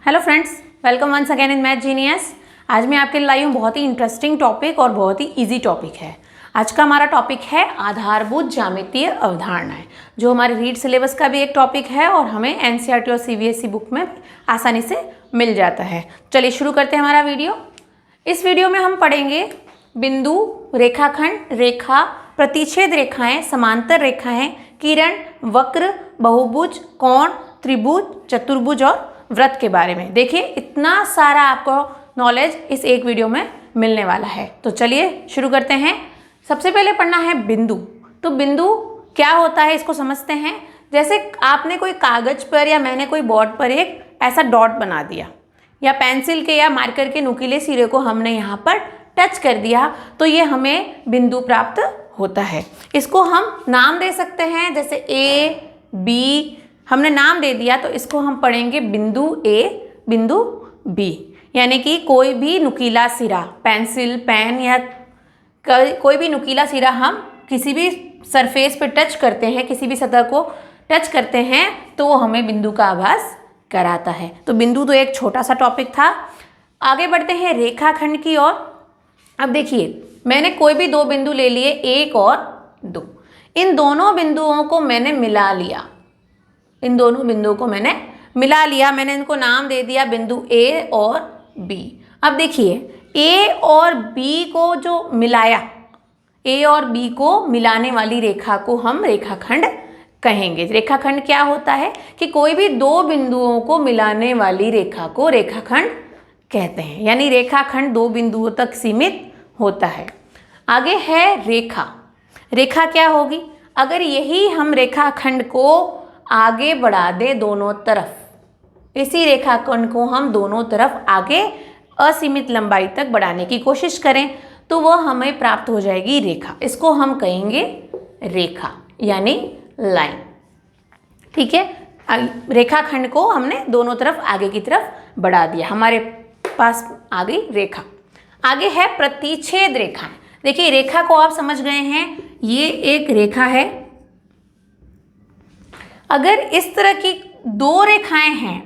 Hello friends, welcome once again in math genius. आज मैं आपके लिए लाई हूँ बहुत ही इंटरेस्टिंग टॉपिक और बहुत ही इजी टॉपिक है। आज का हमारा टॉपिक है आधारभूत ज्यामितीय अवधारणाएं, जो हमारे रीड सिलेबस का भी एक टॉपिक है और हमें एनसीईआरटी और सीबीएसई बुक में आसानी से मिल जाता है। चलिए शुरू करते हैं हमारा वीडियो। इस वीडियो में हम पढ़ेंगे बिंदु, रेखाखंड, रेखा, प्रतिच्छेद रेखाएं, समांतर रेखाएं, किरण, वक्र, बहुभुज, कोण, त्रिभुज, चतुर्भुज और व्रत के बारे में। देखिए इतना सारा आपको नॉलेज इस एक वीडियो में मिलने वाला है। तो चलिए शुरू करते हैं। सबसे पहले पढ़ना है बिंदु। तो बिंदु क्या होता है इसको समझते हैं। जैसे आपने कोई कागज पर या मैंने कोई बोर्ड पर एक ऐसा डॉट बना दिया, या पेंसिल के या मार्कर के नुकीले सिरे को हमने यहाँ पर टच कर दिया, तो ये हमें बिंदु प्राप्त होता है। इसको हम नाम दे सकते हैं, जैसे ए, बी हमने नाम दे दिया तो इसको हम पढ़ेंगे बिंदु ए, बिंदु बी। यानी कि कोई भी नुकीला सिरा, पेंसिल, पेन या कोई भी नुकीला सिरा हम किसी भी सरफेस पे टच करते हैं, किसी भी सतह को टच करते हैं तो वो हमें बिंदु का आभास कराता है। तो बिंदु तो एक छोटा सा टॉपिक था। आगे बढ़ते हैं रेखाखंड की ओर। अब देखिए मैंने कोई भी दो बिंदु ले लिए, एक और दो। इन दोनों बिंदुओं को मैंने मिला लिया, इन दोनों बिंदुओं को मैंने मिला लिया। मैंने इनको नाम दे दिया बिंदु ए और बी। अब देखिए ए और बी को जो मिलाया, ए और बी को मिलाने वाली रेखा को हम रेखाखंड कहेंगे। रेखाखंड क्या होता है कि कोई भी दो बिंदुओं को मिलाने वाली रेखा को रेखाखंड कहते हैं। यानी रेखाखंड दो बिंदुओं तक सीमित होता है। आगे है रेखा। रेखा क्या होगी? अगर यही हम रेखाखंड को आगे बढ़ा दे दोनों तरफ, इसी रेखाखंड को हम दोनों तरफ आगे असीमित लंबाई तक बढ़ाने की कोशिश करें तो वह हमें प्राप्त हो जाएगी रेखा। इसको हम कहेंगे रेखा यानी लाइन। ठीक है, रेखाखंड को हमने दोनों तरफ आगे की तरफ बढ़ा दिया, हमारे पास आ गई रेखा। आगे है प्रतिच्छेद रेखा। देखिए रेखा को आप समझ गए हैं, ये एक रेखा है। अगर इस तरह की दो रेखाएं हैं,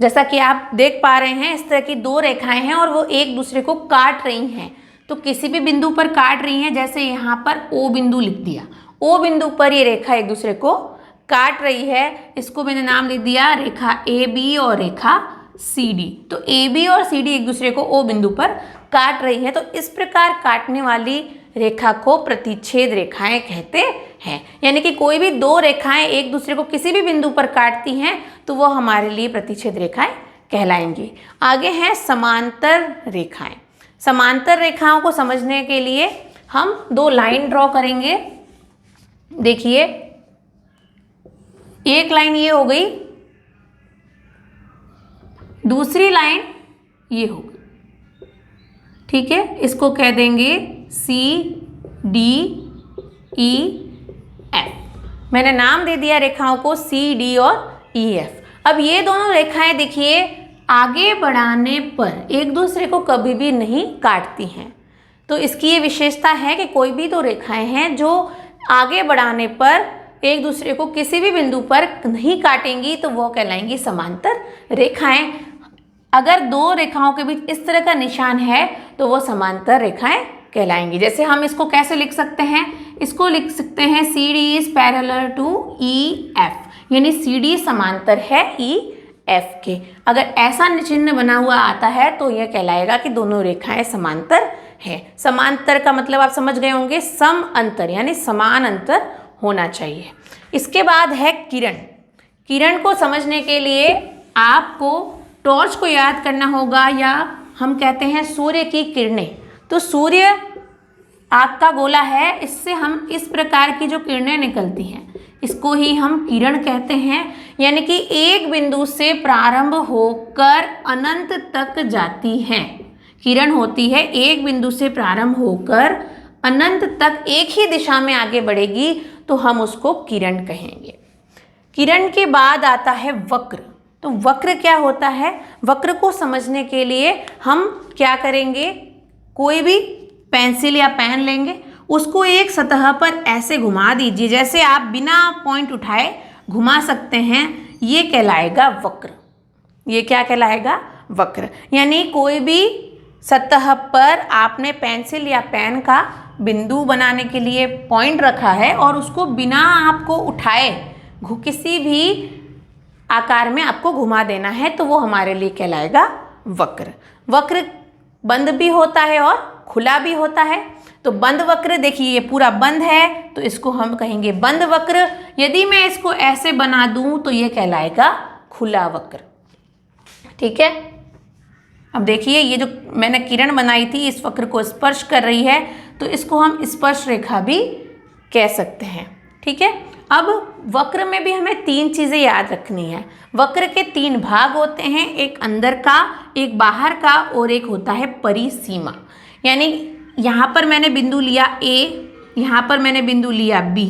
जैसा कि आप देख पा रहे हैं, इस तरह की दो रेखाएं हैं और वो एक दूसरे को काट रही हैं, तो किसी भी बिंदु पर काट रही हैं। जैसे यहाँ पर ओ बिंदु लिख दिया, ओ बिंदु पर ये रेखा एक दूसरे को काट रही है। इसको मैंने नाम दे दिया रेखा ए बी और रेखा सी डी। तो ए बी और सी डी एक दूसरे को ओ बिंदु पर काट रही है। तो इस प्रकार काटने वाली रेखा को प्रतिच्छेद रेखाएं कहते हैं। यानी कि कोई भी दो रेखाएं एक दूसरे को किसी भी बिंदु पर काटती हैं तो वो हमारे लिए प्रतिच्छेद रेखाएं कहलाएंगी। आगे हैं समांतर रेखाएं। समांतर रेखाओं को समझने के लिए हम दो लाइन ड्रॉ करेंगे। देखिए एक लाइन ये हो गई, दूसरी लाइन ये हो गई। ठीक है, इसको कह देंगे सी डी ई एफ। मैंने नाम दे दिया रेखाओं को सी डी और ई एफ। अब ये दोनों रेखाएं देखिए आगे बढ़ाने पर एक दूसरे को कभी भी नहीं काटती हैं। तो इसकी ये विशेषता है कि कोई भी दो रेखाएं हैं जो आगे बढ़ाने पर एक दूसरे को किसी भी बिंदु पर नहीं काटेंगी तो वो कहलाएंगी समांतर रेखाएं। अगर दो रेखाओं के बीच इस तरह का निशान है तो वो समांतर रेखाएं कहलाएंगी। जैसे हम इसको कैसे लिख सकते हैं? इसको लिख सकते हैं C D is parallel to E F, यानी सी डी समांतर है ई एफ के। अगर ऐसा चिन्ह बना हुआ आता है तो यह कहलाएगा कि दोनों रेखाएं समांतर है। समांतर का मतलब आप समझ गए होंगे, सम अंतर यानी समान अंतर होना चाहिए। इसके बाद है किरण। किरण को समझने के लिए आपको टॉर्च को याद करना होगा, या हम कहते हैं सूर्य की किरणें। तो सूर्य आग का गोला है, इससे हम इस प्रकार की जो किरणें निकलती हैं इसको ही हम किरण कहते हैं। यानी कि एक बिंदु से प्रारंभ होकर अनंत तक जाती हैं। किरण होती है एक बिंदु से प्रारंभ होकर अनंत तक एक ही दिशा में आगे बढ़ेगी तो हम उसको किरण कहेंगे। किरण के बाद आता है वक्र। तो वक्र क्या होता है? वक्र को समझने के लिए हम क्या करेंगे? कोई भी पेंसिल या पेन लेंगे, उसको एक सतह पर ऐसे घुमा दीजिए, जैसे आप बिना पॉइंट उठाए घुमा सकते हैं, ये कहलाएगा वक्र। ये क्या कहलाएगा? वक्र। यानी कोई भी सतह पर आपने पेंसिल या पेन का बिंदु बनाने के लिए पॉइंट रखा है और उसको बिना आपको उठाए किसी भी आकार में आपको घुमा देना है तो वो हमारे लिए कहलाएगा वक्र। वक्र बंद भी होता है और खुला भी होता है। तो बंद वक्र, देखिए ये पूरा बंद है तो इसको हम कहेंगे बंद वक्र। यदि मैं इसको ऐसे बना दूं तो ये कहलाएगा खुला वक्र। ठीक है, अब देखिए ये जो मैंने किरण बनाई थी इस वक्र को स्पर्श कर रही है तो इसको हम स्पर्श रेखा भी कह सकते हैं। ठीक है, अब वक्र में भी हमें 3 चीज़ें याद रखनी है। वक्र के 3 भाग होते हैं, एक अंदर का, एक बाहर का और एक होता है परिसीमा। यानी यहाँ पर मैंने बिंदु लिया A, यहाँ पर मैंने बिंदु लिया B,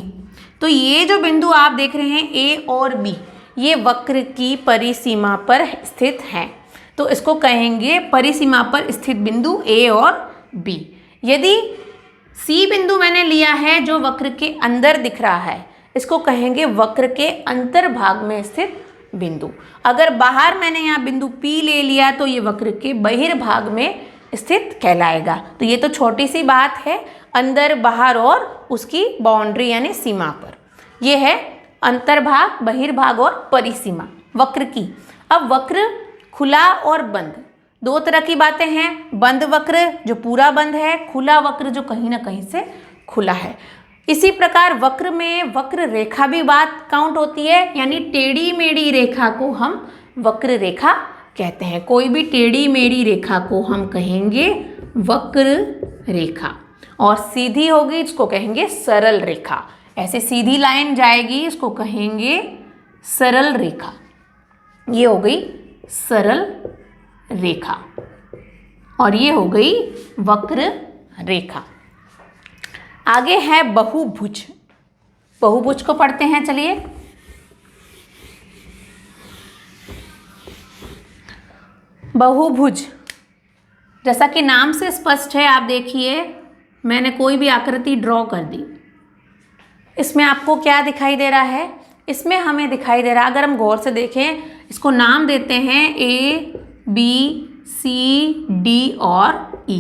तो ये जो बिंदु आप देख रहे हैं A और B, ये वक्र की परिसीमा पर स्थित हैं। तो इसको कहेंगे परिसीमा पर स्थित बिंदु A और B। यदि C बिंदु मैंने लिया है जो वक्र के अंदर दिख रहा है, इसको कहेंगे वक्र के अंतर्भाग में स्थित बिंदु। अगर बाहर मैंने यहाँ बिंदु P ले लिया तो ये वक्र के बहिर्भाग में स्थित कहलाएगा। तो ये तो छोटी सी बात है, अंदर बाहर और उसकी बाउंड्री यानी सीमा पर। ये है अंतर्भाग, बहिर्भाग और परिसीमा वक्र की। अब वक्र खुला और बंद, 2 तरह की बातें हैं। बंद वक्र जो पूरा बंद है, खुला वक्र जो कहीं ना कहीं से खुला है। इसी प्रकार वक्र में वक्र रेखा भी बात काउंट होती है, यानी टेढ़ी मेढ़ी रेखा को हम वक्र रेखा कहते हैं। कोई भी टेढ़ी मेढ़ी रेखा को हम कहेंगे वक्र रेखा, और सीधी होगी इसको कहेंगे सरल रेखा। ऐसे सीधी लाइन जाएगी इसको कहेंगे सरल रेखा। ये हो गई सरल रेखा और ये हो गई वक्र रेखा। आगे है बहुभुज। बहुभुज को पढ़ते हैं, चलिए। बहुभुज जैसा कि नाम से स्पष्ट है, आप देखिए मैंने कोई भी आकृति ड्रॉ कर दी। इसमें आपको क्या दिखाई दे रहा है? इसमें हमें दिखाई दे रहा है, अगर हम गौर से देखें, इसको नाम देते हैं A, B, C, D और E।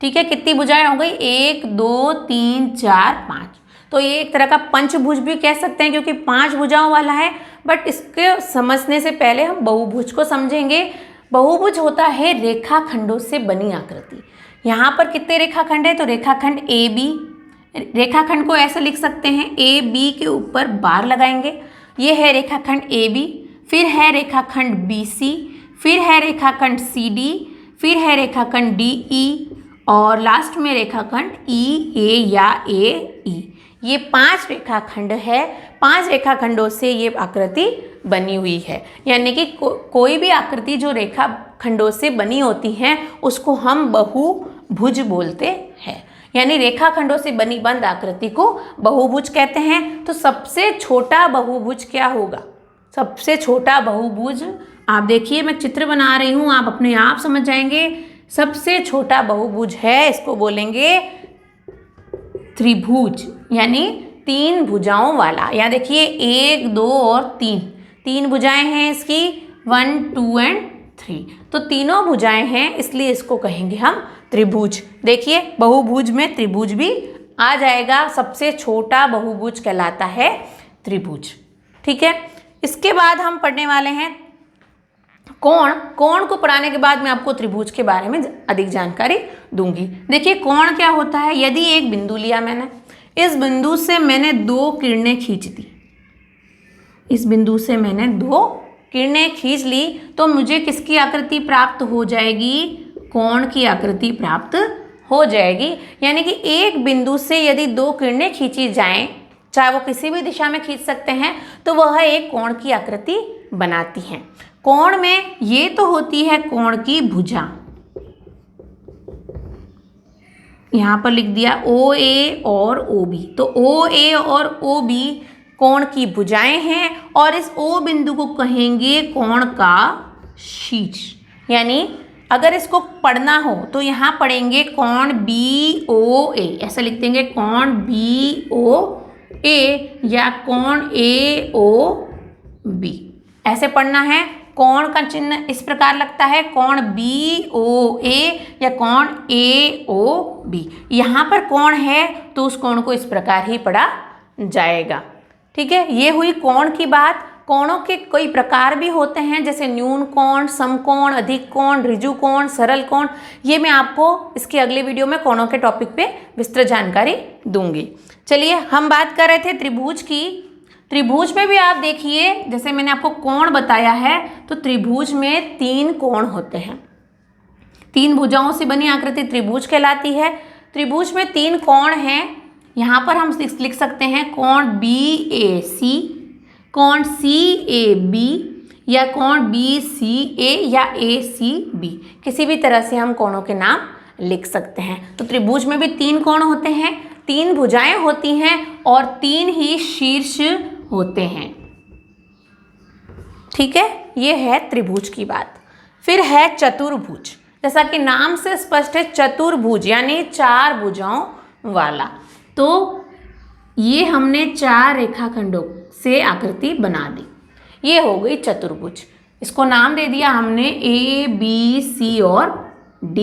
ठीक है, कितनी भुजाएं हो गई? 1, 2, 3, 4, 5। तो ये एक तरह का पंचभुज भी कह सकते हैं क्योंकि 5 भुजाओं वाला है। बट इसके समझने से पहले हम बहुभुज को समझेंगे। बहुभुज होता है रेखाखंडों से बनी आकृति। यहाँ पर कितने रेखाखंड है? तो रेखाखंड AB, रेखाखंड को ऐसे लिख सकते हैं, AB के ऊपर बार लगाएंगे। ये है रेखाखंड AB, फिर है रेखाखंड BC, फिर है रेखाखंड CD, फिर है रेखाखंड DE और लास्ट में रेखाखंड EA या AE। ये 5 रेखाखंड है। 5 रेखाखंडों से ये आकृति बनी हुई है। यानी कि कोई भी आकृति जो रेखाखंडों से बनी होती है उसको हम बहुभुज बोलते हैं। यानी रेखाखंडों से बनी बंद आकृति को बहुभुज कहते हैं। तो सबसे छोटा बहुभुज क्या होगा? सबसे छोटा बहुभुज, आप देखिए मैं चित्र बना रही हूँ, आप अपने आप समझ जाएंगे। सबसे छोटा बहुभुज है, इसको बोलेंगे त्रिभुज, यानी 3 भुजाओं वाला। यहाँ देखिए 1, 2 और 3, 3 भुजाएं हैं इसकी, 1, 2 एंड 3। तो तीनों भुजाएं हैं, इसलिए इसको कहेंगे हम त्रिभुज। देखिए बहुभुज में त्रिभुज भी आ जाएगा। सबसे छोटा बहुभुज कहलाता है त्रिभुज। ठीक है, इसके बाद हम पढ़ने वाले हैं कोण। कोण को पढ़ाने के बाद मैं आपको त्रिभुज के बारे में अधिक जानकारी दूंगी। देखिए कोण क्या होता है? यदि एक बिंदु लिया मैंने, इस बिंदु से मैंने 2 किरणें खींच दी, इस बिंदु से मैंने 2 किरणें खींच ली, तो मुझे किसकी आकृति प्राप्त हो जाएगी? कोण की आकृति प्राप्त हो जाएगी। यानी कि एक बिंदु से यदि 2 किरणें खींची जाएं, चाहे वो किसी भी दिशा में खींच सकते हैं, तो वह एक कोण की आकृति बनाती हैं। कोण में ये तो होती है कोण की भुजा, यहाँ पर लिख दिया OA और OB। तो OA और OB कोण की भुजाएं हैं और इस O बिंदु को कहेंगे कोण का शीर्ष। यानी अगर इसको पढ़ना हो तो यहाँ पढ़ेंगे कोण BOA, ऐसा लिख देंगे कोण BOA या कोण AOB, ऐसे पढ़ना है। कोण का चिन्ह इस प्रकार लगता है, कोण BOA या कोण AOB। यहाँ पर कोण है तो उस कोण को इस प्रकार ही पढ़ा जाएगा। ठीक है, ये हुई कोण की बात। कोणों के कई प्रकार भी होते हैं, जैसे न्यून कोण, समकोण, अधिक कोण, ऋजु कोण, सरल कोण। ये मैं आपको इसके अगले वीडियो में कोणों के टॉपिक पे विस्तृत जानकारी दूंगी। चलिए, हम बात कर रहे थे त्रिभुज की। त्रिभुज में भी आप देखिए, जैसे मैंने आपको कोण बताया है, तो त्रिभुज में 3 कोण होते हैं। 3 भुजाओं से बनी आकृति त्रिभुज कहलाती है। त्रिभुज में 3 कोण हैं। यहाँ पर हम लिख सकते हैं कोण BAC, कोण CAB या कोण BCA या ACB। किसी भी तरह से हम कोणों के नाम लिख सकते हैं। तो त्रिभुज में भी 3 कोण होते हैं, 3 भुजाएं होती हैं और 3 ही शीर्ष होते हैं। ठीक है, ये है त्रिभुज की बात। फिर है चतुर्भुज। जैसा कि नाम से स्पष्ट है, चतुर्भुज यानी 4 भुजाओं वाला। तो ये हमने 4 रेखाखंडों से आकृति बना दी, ये हो गई चतुर्भुज। इसको नाम दे दिया हमने ABC और D।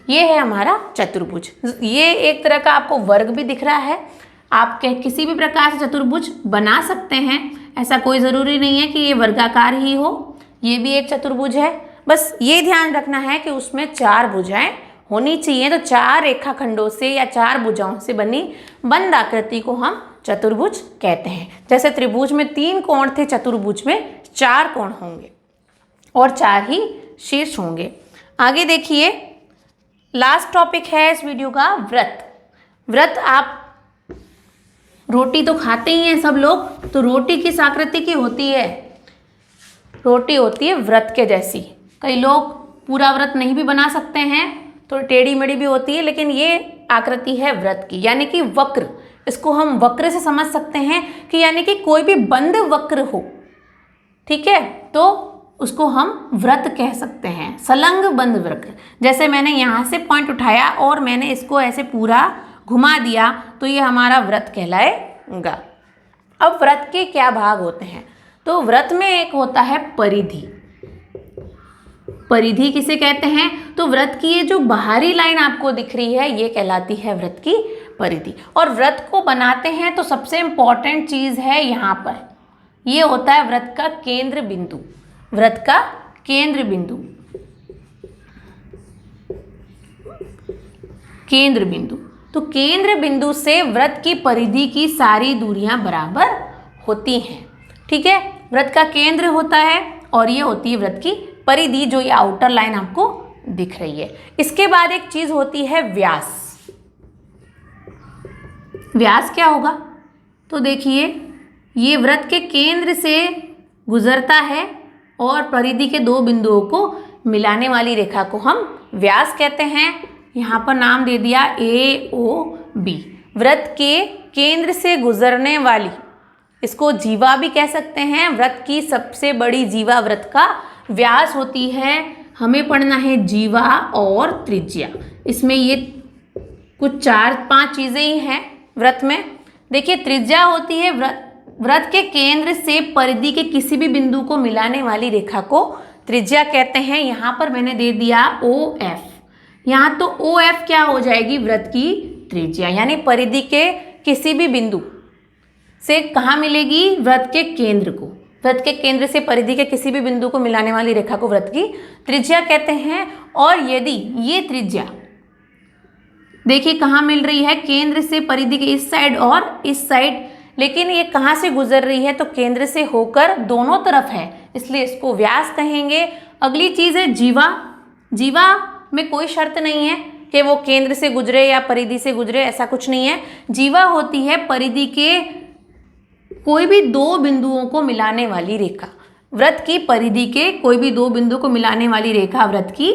ये है हमारा चतुर्भुज। ये एक तरह का आपको वर्ग भी दिख रहा है। आप किसी भी प्रकार से चतुर्भुज बना सकते हैं, ऐसा कोई ज़रूरी नहीं है कि ये वर्गाकार ही हो। ये भी एक चतुर्भुज है। बस ये ध्यान रखना है कि उसमें 4 भुजाएं होनी चाहिए। तो 4 रेखाखंडों से या 4 भुजाओं से बनी बंद आकृति को हम चतुर्भुज कहते हैं। जैसे त्रिभुज में 3 कोण थे, चतुर्भुज में 4 कोण होंगे और 4 ही शीर्ष होंगे। आगे देखिए, लास्ट टॉपिक है इस वीडियो का व्रत। व्रत, आप रोटी तो खाते ही हैं सब लोग, तो रोटी किस आकृति की होती है? रोटी होती है व्रत के जैसी। कई लोग पूरा व्रत नहीं भी बना सकते हैं, तो टेढ़ी मेढ़ी भी होती है, लेकिन ये आकृति है व्रत की, यानी कि वक्र। इसको हम वक्र से समझ सकते हैं कि यानी कि कोई भी बंद वक्र हो, ठीक है, तो उसको हम व्रत कह सकते हैं, संलग्न बंद वक्र। जैसे मैंने यहाँ से पॉइंट उठाया और मैंने इसको ऐसे पूरा घुमा दिया, तो ये हमारा व्रत कहलाएगा। अब व्रत के क्या भाग होते हैं? तो व्रत में एक होता है परिधि। परिधि किसे कहते हैं? तो व्रत की ये जो बाहरी लाइन आपको दिख रही है, ये कहलाती है व्रत की परिधि। और व्रत को बनाते हैं तो सबसे इंपॉर्टेंट चीज है यहाँ पर, ये होता है व्रत का केंद्र बिंदु। व्रत का केंद्र बिंदु, केंद्र बिंदु। तो केंद्र बिंदु से व्रत की परिधि की सारी दूरियां बराबर होती हैं। ठीक है, व्रत का केंद्र होता है और ये होती है व्रत की परिधि, जो ये आउटर लाइन आपको दिख रही है। इसके बाद एक चीज होती है व्यास। व्यास क्या होगा? तो देखिए, ये व्रत के केंद्र से गुजरता है और परिधि के 2 बिंदुओं को मिलाने वाली रेखा को हम व्यास कहते हैं। यहाँ पर नाम दे दिया AOB। व्रत के केंद्र से गुजरने वाली, इसको जीवा भी कह सकते हैं। व्रत की सबसे बड़ी जीवा व्रत का व्यास होती है। हमें पढ़ना है जीवा और त्रिज्या। इसमें ये कुछ 4-5 चीज़ें ही हैं व्रत में। देखिए, त्रिज्या होती है व्रत के केंद्र से परिधि के किसी भी बिंदु को मिलाने वाली रेखा को त्रिज्या कहते हैं। यहाँ पर मैंने दे दिया OF। यहाँ तो OF क्या हो जाएगी? व्रत की त्रिज्या, यानी परिधि के किसी भी बिंदु से कहाँ मिलेगी? व्रत के केंद्र को। व्रत के केंद्र से परिधि के किसी भी बिंदु को मिलाने वाली रेखा को व्रत की त्रिज्या कहते हैं। और यदि ये त्रिज्या देखिए कहाँ मिल रही है? केंद्र से परिधि के इस साइड और इस साइड, लेकिन ये कहाँ से गुजर रही है? तो केंद्र से होकर दोनों तरफ है, इसलिए इसको व्यास कहेंगे। अगली चीज है जीवा। जीवा में कोई शर्त नहीं है कि वो केंद्र से गुजरे या परिधि से गुजरे, ऐसा कुछ नहीं है। जीवा होती है परिधि के कोई भी 2 बिंदुओं को मिलाने वाली रेखा। व्रत की परिधि के कोई भी 2 बिंदु को मिलाने वाली रेखा व्रत की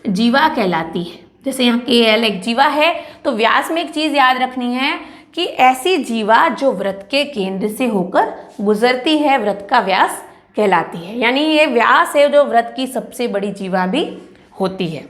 जीवा कहलाती है। जैसे यहाँ KL एक जीवा है। तो व्यास में एक चीज याद रखनी है कि ऐसी जीवा जो व्रत के केंद्र से होकर गुजरती है, व्रत का व्यास कहलाती है। यानी ये व्यास है जो व्रत की सबसे बड़ी जीवा भी होती है।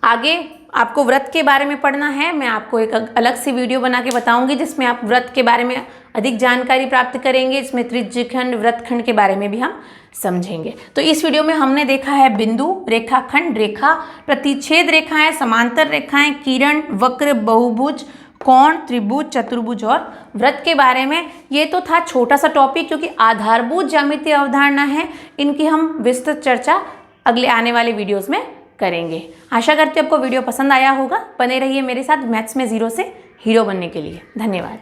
आगे आपको व्रत के बारे में पढ़ना है, मैं आपको एक अलग से वीडियो बना के बताऊंगी जिसमें आप व्रत के बारे में अधिक जानकारी प्राप्त करेंगे। इसमें त्रिज्यखंड, व्रतखंड के बारे में भी हम समझेंगे। तो इस वीडियो में हमने देखा है बिंदु, रेखाखंड, रेखा, प्रतिच्छेद रेखाएं, समांतर रेखाएं, किरण, वक्र, बहुभुज, कोण, त्रिभुज, चतुर्भुज और व्रत के बारे में। ये तो था छोटा सा टॉपिक, क्योंकि आधारभूत ज्यामितीय अवधारणा है, इनकी हम विस्तृत चर्चा अगले आने वाले वीडियोस में करेंगे। आशा करती हूँ आपको वीडियो पसंद आया होगा। बने रहिए मेरे साथ मैथ्स में 0 से हीरो बनने के लिए। धन्यवाद।